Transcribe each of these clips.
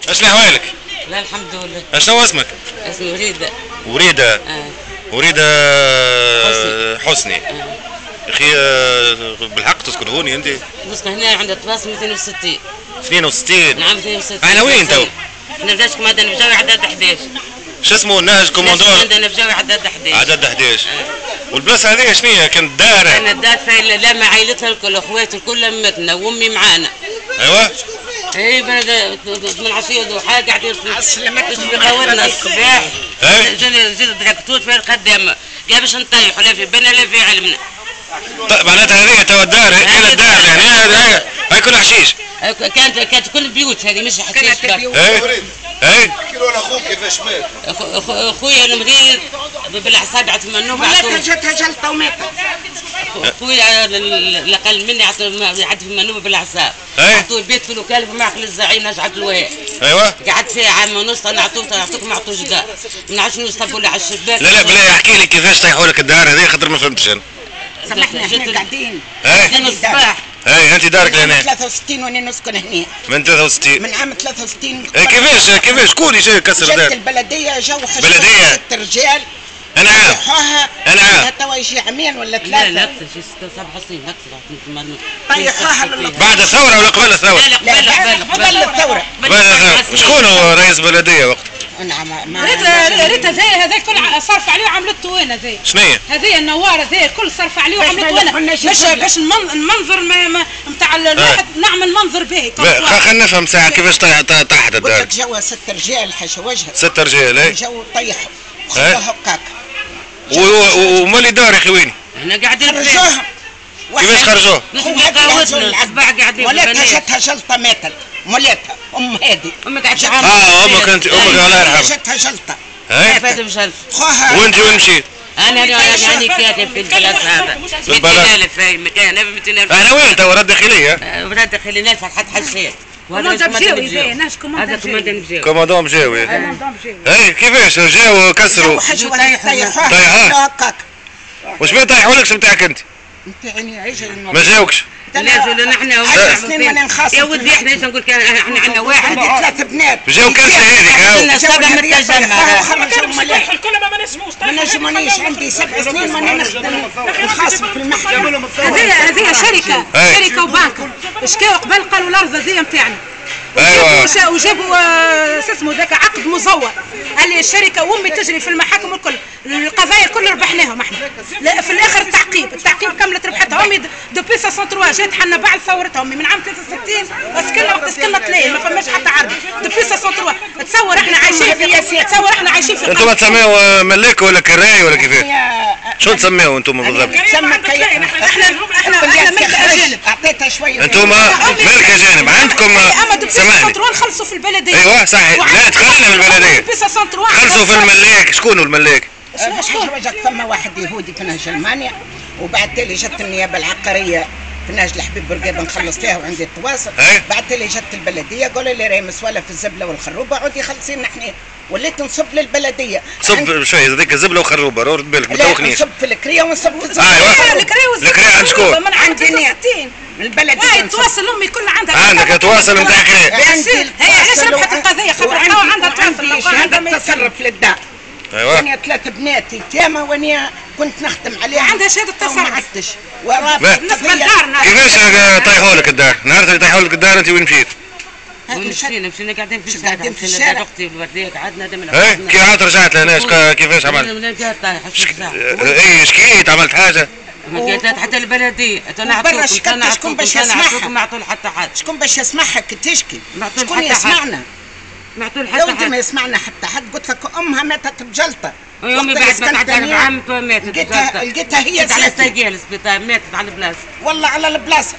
اشنو احوالك؟ لا الحمد لله. اشنو اسمك؟ اسمي وريدة. وريدة. وريدة حسني. اخي بالحق تسكن هوني انت؟ نسكن هنا عند التواصل 260. 62؟ نعم 62. احنا وين تو؟ احنا نهج كوماندان نفجاوي عداد 11. شو اسمه نهج كوماندور؟ كوماندان نفجاوي عداد 11. عداد 11. والبلاصة هذه شنو هي؟ كانت دار؟ كانت دار فيها لا مع عائلتها الكل، اخواتي الكل لمتنا وامي معانا. ايوه؟ اي بلد من عشيه ضحى قاعدين في غاورنا الصباح. جا دراكتوت في القدامه، قال باش نطيحوا لا في بالنا لا في علمنا. طيب معناتها هذه تو الدار كانت دار يعني هاي كلها حشيش. كانت كل بيوت هذه مش حشيش. اي احكي له اخوك كيفاش مات. اخويا المريض بالاعصاب عطوا منه ولاتها جاتها جلطه وماتت. اخويا الاقل مني عاد في منوبه بالاعصاب. عطوه البيت في الوكاله في معقل الزعيم نجعت الوهاب. ايوه قعدت فيها عام ونص نعطوك ما عطوش دار. ما نعرفش نصطبوا لي على الشباك. لا بلا احكي لي كيفاش طيحوا لك الدار هذه خاطر ما فهمتش انا. سامحنا احنا قاعدين من الصباح. انت دارك لهنا؟ من 63 وانا نسكن هنا. من 63؟ من عام 63. كيفاش شكون اللي كسر دار؟ جت البلديه جو حشوها بلديه الرجال. انا عارف توا يجي عامين ولا ثلاثه. لا اكثر شي 7 سنين اكثر. طيحوها بعد الثوره ولا قبل الثوره؟ لا قبل الثوره. قبل الثوره. شكون هو رئيس بلديه وقت؟ نعم ريت هذا كل صرف عليه وعملته وين هذا؟ شنو هي؟ هذه النوار هذا كل صرف عليه وعملته وين؟ باش المنظر نتاع الواحد نعمل منظر باهي. خلينا نفهم ساعه كيفاش طاحت الدار. قلت جوا 6 رجال حاشا وجهها. 6 رجال اي. جو طيحوا خذوها هكاك. وما اللي دار يا اخي وين؟ احنا قاعدين خرجوها. كيفاش خرجوها؟ الصباح قاعدين. ولاتها جاتها جلطه ماتت. مولاتها هذه. امك قاعده عام. امك الله يرحمها. جاتها جلطه. فاتم جلطه. وانت وين مشيت؟ انا يعني كاتب في البلاص هذا. 200,000 هاي مكان 200,000. انا وين تو رد داخليه؟ رد داخليه ناس حتى حشيت. وهذا مجاوي ناس كوماندان مجاوي. كوماندان مجاوي. اي كيفاش جاوا كسروا؟ طيحوها هكاك. واش بين طيحوا لكش نتاعك انت؟ نتاعني عيش ما جاوكش؟ لازم نحن يا ودي احنا ايش نقول احنا عندنا واحد. عندي 3 بنات. جاو كاسه هذيك عندنا 7 من التجمع. كل ما نسموش. ما نجمونيش عندي 7 سنين وانا نخدم نخاصم في المحكمة. هذه شركة وبنك. شكاو قبل قالوا الارض هذه نتاعنا. ايوه وجابوا اسمه ذاك عقد مزور. قال لي الشركه وامي تجري في المحاكم الكل، القضايا الكل ربحناهم احنا. في الاخر التعقيب كملت ربحتها امي دوبي 63 جات حنا بعد ثورتها امي من عام 63 سكننا تلاقي ما فماش حتى عرض دوبي 63. تصور احنا عايشين في انتم تسميوا ملاك ولا كراي ولا كيفاش؟ شو تسميوا انتم بالضبط؟ احنا ملك اجانب. اعطيتها شويه. انتم ملك اجانب عندكم. سامحني خلصوا في البلديه. ايوه صحيح. لا دخلنا من البلديه. خلصوا في الملاك. شكون الملاك؟ شكون وجدت ثم واحد يهودي في نهج المانيا وبعد تالي جت النيابه العقاريه في نهج الحبيب برقابه نخلص فيها وعندي التواصل. بعد تالي جت البلديه قالوا لي راهي مسواله في الزبله والخروبه عودي خلصين احنا وليت نصب للبلديه. صب شويه هذيك الزبله وخروبه رد بالك ما توخنيش. نصب في الكريه ونصب في الزبله. ايوه الكريه عند شكون؟ من عند 60 من البلديه. هاي تواصل امي كل عندها. عندك تواصل نتاع كريه. هي علاش ربحت القضيه خبرتها وعندها عندي شهاده تصرف للدار. ايوه وانا 3 بنات يتامى وانا كنت نخدم عليها. عندها شهاده تصرف. ما عدتش بالنسبه لدارنا. كيفاش طيحوا لك الدار؟ نهار اللي طيحوا لك الدار انت وين مشيت؟ مشينا قاعدين في الشارع. مشينا اختي في الورديه قعدنا كي عاد رجعت لهنا كيفاش عملت؟ اي شكيت عملت حاجه؟ ما قالت حتى البلديه شكون باش يسمعها؟ ما عطوا حتى حد. شكون باش يسمعها كي تشكي؟ شكون يسمعنا؟ ما عطوا حتى حد. ما يسمعنا حتى حد. قلت لك امها ماتت بجلطه. امي بعد ما تعرف عام ماتت بجلطه. لقيتها هي على الساقيه السبيطار ماتت على البلاصه. والله على البلاصه.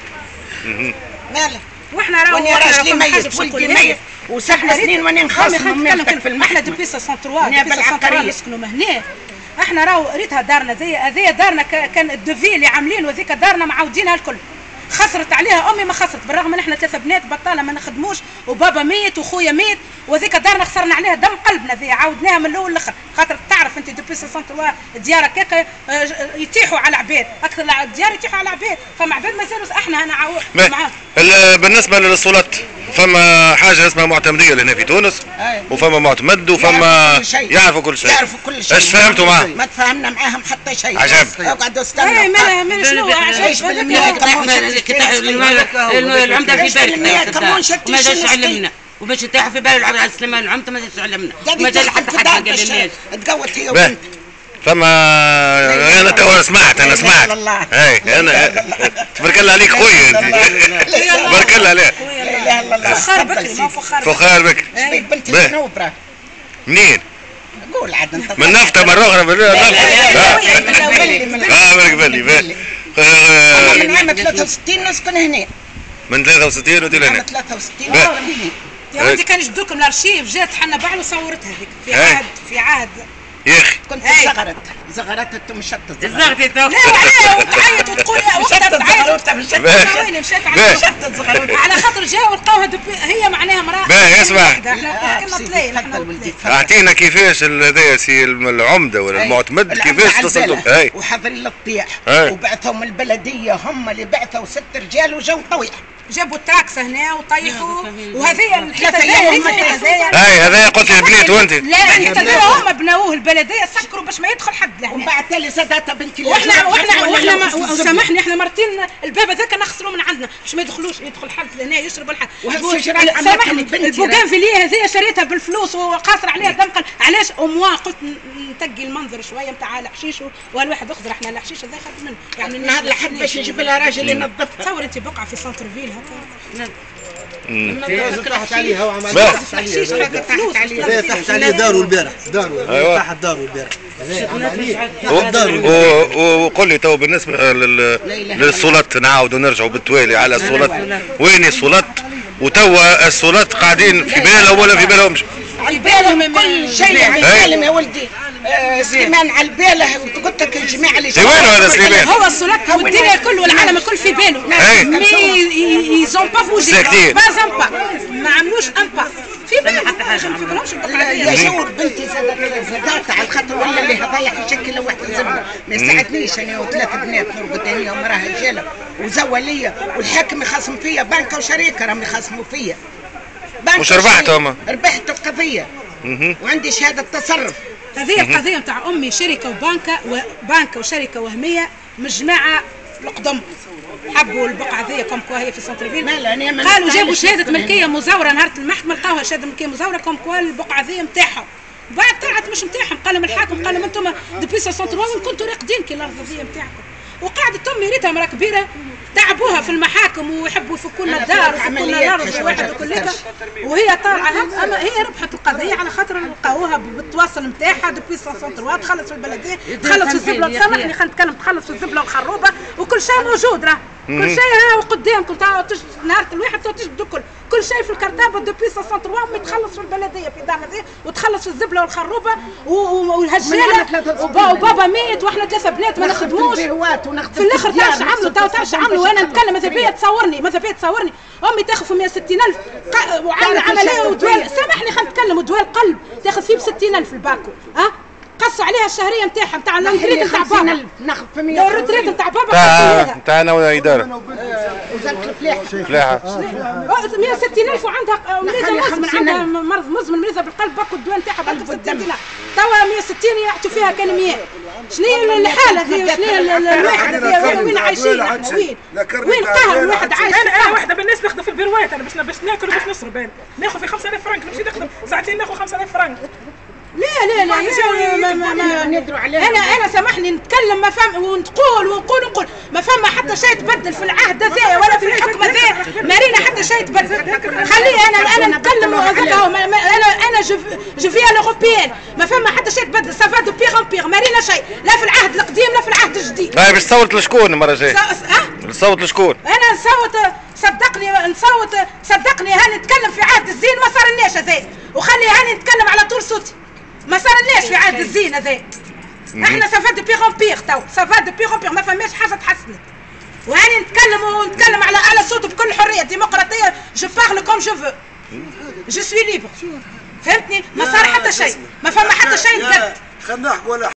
مالك؟ واحنا راجلي ميت ولدي ميت و7 سنين وانا نخاصم ميتك في المحكمه. احنا دوبي 63 نسكنوا هنا. احنا راهو ريتها دارنا هذه دارنا كان الدوفي اللي عاملينه هذيك دارنا معودينها الكل. خسرت عليها امي ما خسرت بالرغم ان احنا 3 بنات بطاله ما نخدموش وبابا ميت وخويا ميت وهذيك دارنا خسرنا عليها دم قلبنا ذي عاودناها من الاول للاخر خاطر تعرف انت دوبي 63 ديار هكاك يتيحوا على عباد، اكثر الديار يتيحوا على عباد، فما عباد ما زالوا احنا هنا معاهم. بالنسبه للصولات فما حاجه اسمها معتمديه لهنا في تونس وفما معتمد وفما يعرفوا كل شيء. ايش فهمتوا معاهم؟ ما تفهمنا معاهم حتى شيء. عجب. اقعدوا استنوا. اي ما شنو عجب العمده في بالك ما جاش علمنا وباش يتاحوا في بالو على سليمان العمده ما جاش علمنا ما جا حتى حد ما قال لناش تقوت هي وبنت. فما انا تو سمعت اي انا تبارك الله عليك خويا انت تبارك الله عليك. لا لا لا فخار بكري ما فخار بكري. بنتي شنو برا؟ منين؟ قول عاد انت. من نفطه مره اخرى من بالي من عام 63 نسكن هنا. من 63 ودي لهنا. عام 63 يا ولدي كان يجبدوكم الارشيف جات حنا بعل وصورتها هذيك في عهد يا اخي كنت زغرت مشطت زغرتي لا عليه وتعيط وتقول وقتها بتعيط وين مشات على خاطر جاوا لقاوها هي معناها امراه. باهي اسمع احنا اعطينا كيفاش هذايا سي العمده ولا المعتمد كيفاش اتصلوا وحاضرين للطيح وبعثهم البلديه هم اللي بعثوا 6 رجال وجو طويح جابوا التراكسه هنا وطيحوا وهذيا الحته هذايا قلت البنات وانت لا الحته هذيا هم بنوه البلديه سكروا باش ما يدخل حد لهنا ومن بعد تالي زادتها بنتي واحنا سامحني احنا مرتين الباب هذاك نخسروا من عندنا باش ما يدخل حد لهنا يشربوا الحد. سامحني البوغانفيليه هذيا شريتها بالفلوس وقاصر عليها دمقل علاش اموا قلت نتقي المنظر شويه نتاع الحشيش والواحد يخزر احنا الحشيش هذا خاطر منه يعني نهار الحد باش يجيب لها راجل ينظفها. تصور انت بقعه في سنتر فيل تحت عليها وعملها تحت عليه داروا البارح تحت داروا البارح وقل لي تو بالنسبه للصولات نعاودوا نرجعوا بالتوالي على الصولات وين الصولات وتوا الصولات قاعدين في بالهم ولا في بالهمش؟ على بالهم كل شيء على بالهم يا ولدي. سليمان على باله قلت لك الجماعه اللي وين هذا سليمان؟ هو الصولات والدنيا الكل والعالم الكل في باله مي يزون با فوجي با زامبا ما عملوش امبا في بالهم ما بالهمش يا شور بنتي زادت على الخاطر ولا اللي هذايا يشكل واحد الزبله ما يساعدنيش انا وثلاث بنات نور قدامي ومراه رجاله وزوى ليا والحاكم يخاصم فيا بنكه وشركه راهم يخاصموا فيا. مش ربحتوا ربحت القضيه وعندي شهاده تصرف. هذه القضيه نتاع امي شركه وبنكه وشركه وهميه مجمعه القدم حبوا البقعه ذي كوم كوا هي في سنترفيل قالوا جابوا شهاده ملكيه مزوره نهار المحكمه لقاوها شهاده ملكيه مزوره كوم كوا البقعه ذي نتاعهم بعد طلعت مش نتاعهم. قال لهم الحاكم قال لهم انتم دبي 63 كنتوا راقدين كي الارض ذي نتاعكم وقعدت امي ريتها مرا كبيره تعبوها في المحاكم ويحبوا يفكوا لنا الدار ويفكوا لنا الارض وواحد وكلها وهي طالعه اما هي ربحت القضيه على خاطر لقاوها بالتواصل نتاعها دبي 63 تخلص في البلديه تخلص في الزبله سامحني خلينا نتكلم تخلص في الزبله والخروبه وكل شيء موجود راه كل شيء ها قدامكم نهار الواحد تجدوا كل شيء في الكرتابه دبي 63 تخلص في البلديه في دارنا ذي وتخلص في الزبله والخروبه والهجاله وبابا ميت واحنا 3 بنات ما نخدموش في الاخر تعرفش عملوا وانا نتكلم ماذا بيا تصورني امي تاخذ في 160,000 وعامله عمليه ودوال سامحني خلينا نتكلم ودوال قلب تاخذ فيه ب 60,000 الباكو قصوا عليها الشهريه نتاعها نتاع الريتريت نتاع بابا ناخذ في 100 الريتريت نتاع بابا نتاعنا واداره وزاره فلاحه 160,000 وعندها مريضه مزمن عندها مرض مزمن مريضه بالقلب باكو الدواء نتاعها ب 60,000 توا 160 يعطوا فيها كان 100 شنو الحاله ذي شنو الواحد وين عايشين وين قهر الواحد عايش انا واحده بالناس نخدم في البيروات انا باش ناكل وباش نشرب انا ناخذ في 5,000 فرنك نمشي نخدم ساعتين ناخذ 5,000 فرنك لا ندروا عليها انا سامحني نتكلم ما فهم ونقول ما فهم حتى شيء تبدل في العهد هذا ولا في الحكم هذا مارينا حتى شيء تبدل خليه انا نتكلم انا جو في لوروبيان ما فهم حتى شيء تبدل سافا دو بيغ ان بيغ مارينا شيء لا في العهد القديم لا في العهد الجديد. باهي باش تصوت لشكون المره الجايه؟ نصوت لشكون؟ انا نصوت صدقني هاني نتكلم في عهد الزين ما صار لناش هذا وخلي هاني نتكلم على طول صوتي ما صار لناش في عهد الزين هذا احنا سافا دو بيغ ان بيغ تو سافا دو بيغ ان بيغ ما فماش حاجه تحسنت وهاني نتكلم على صوتي بكل حريه ديمقراطيه جو بارل كوم جو فو جو سوي ليبر فهمتني ما صار حتى شيء ما فما حتى شيء تبدل خلينا نحكوا على